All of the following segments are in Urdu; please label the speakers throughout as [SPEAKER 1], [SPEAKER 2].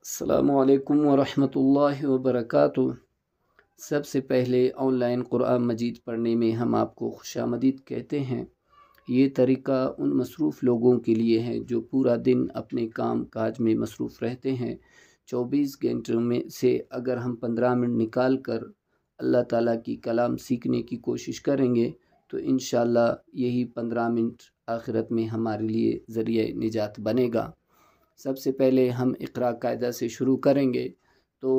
[SPEAKER 1] السلام علیکم ورحمۃ اللہ وبرکاتہ۔ سب سے پہلے آن لائن قرآن مجید پڑھنے میں ہم آپ کو خوش آمدید کہتے ہیں۔ یہ طریقہ ان مصروف لوگوں کے لیے ہے جو پورا دن اپنے کام کاج میں مصروف رہتے ہیں۔ 24 گھنٹوں میں سے اگر ہم 15 منٹ نکال کر اللہ تعالیٰ کی کلام سیکھنے کی کوشش کریں گے تو انشاءاللہ یہی 15 منٹ آخرت میں ہمارے لیے ذریعہ نجات بنے گا۔ سب سے پہلے ہم اقرا قاعدہ سے شروع کریں گے تو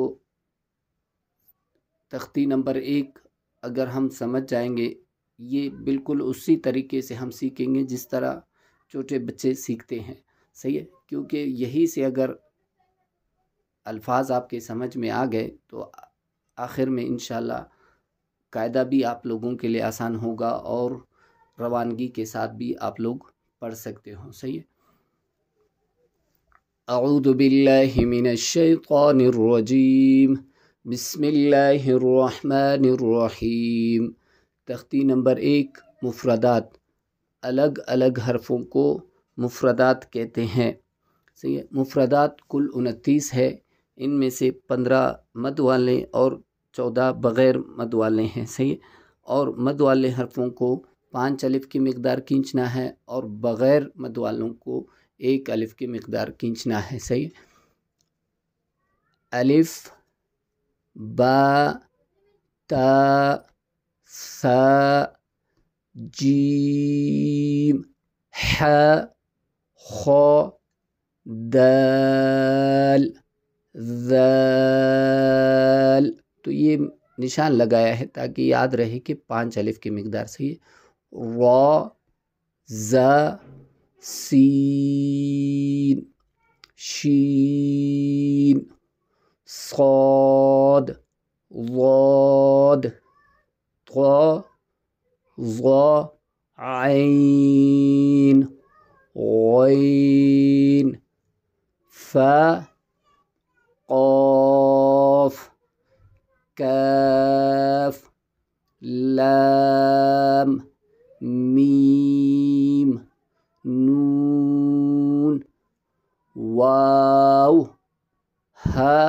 [SPEAKER 1] تختی نمبر 1 اگر ہم سمجھ جائیں گے، یہ بالکل اسی طریقے سے ہم سیکھیں گے جس طرح چھوٹے بچے سیکھتے ہیں، صحیح ہے؟ کیونکہ یہی سے اگر الفاظ آپ کے سمجھ میں آ گئے تو آخر میں انشاءاللہ قاعدہ بھی آپ لوگوں کے لیے آسان ہوگا اور روانگی کے ساتھ بھی آپ لوگ پڑھ سکتے ہو، صحیح ہے؟ اعوذ باللہ من الشیطان الرجیم، بسم اللہ الرحمن الرحیم۔ تختی نمبر 1 مفردات، الگ الگ حرفوں کو مفردات کہتے ہیں، صحیح ہے؟ مفردات کل 29 ہے، ان میں سے 15 مد والے اور 14 بغیر مد والے ہیں، صحیح ہے؟ اور مد والے حرفوں کو 5 الف کی مقدار کھینچنا ہے اور بغیر مد والوں کو 1 الف کی مقدار کھینچنا ہے، صحیح ہے؟ الف، با، تا، ثا، جیم، ح، خ، دال، ذال۔ تو یہ نشان لگایا ہے تاکہ یاد رہے کہ 5 الف کی مقدار، صحیح ہے؟ را، زا، سین، شین، صاد، ضاد، طا، ظا، عین، غین، فا، قاف، کاف، لام، میم، نون، واو، ہا،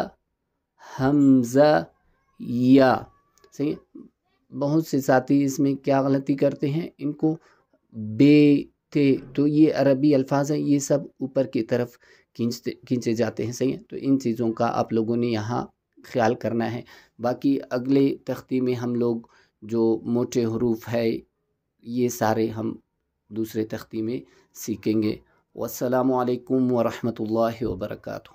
[SPEAKER 1] حمزہ، یا، صحیح ہے؟ بہت سے ساتھی اس میں کیا غلطی کرتے ہیں، ان کو بے تھے، تو یہ عربی الفاظ ہیں، یہ سب اوپر کی طرف کھینچے جاتے ہیں، صحیح ہے؟ تو ان چیزوں کا آپ لوگوں نے یہاں خیال کرنا ہے۔ باقی اگلے تختی میں ہم لوگ جو موٹے حروف ہے یہ سارے ہم دوسرے تختی میں سیکھیں گے۔ والسلام علیکم ورحمۃ اللہ وبرکاتہ۔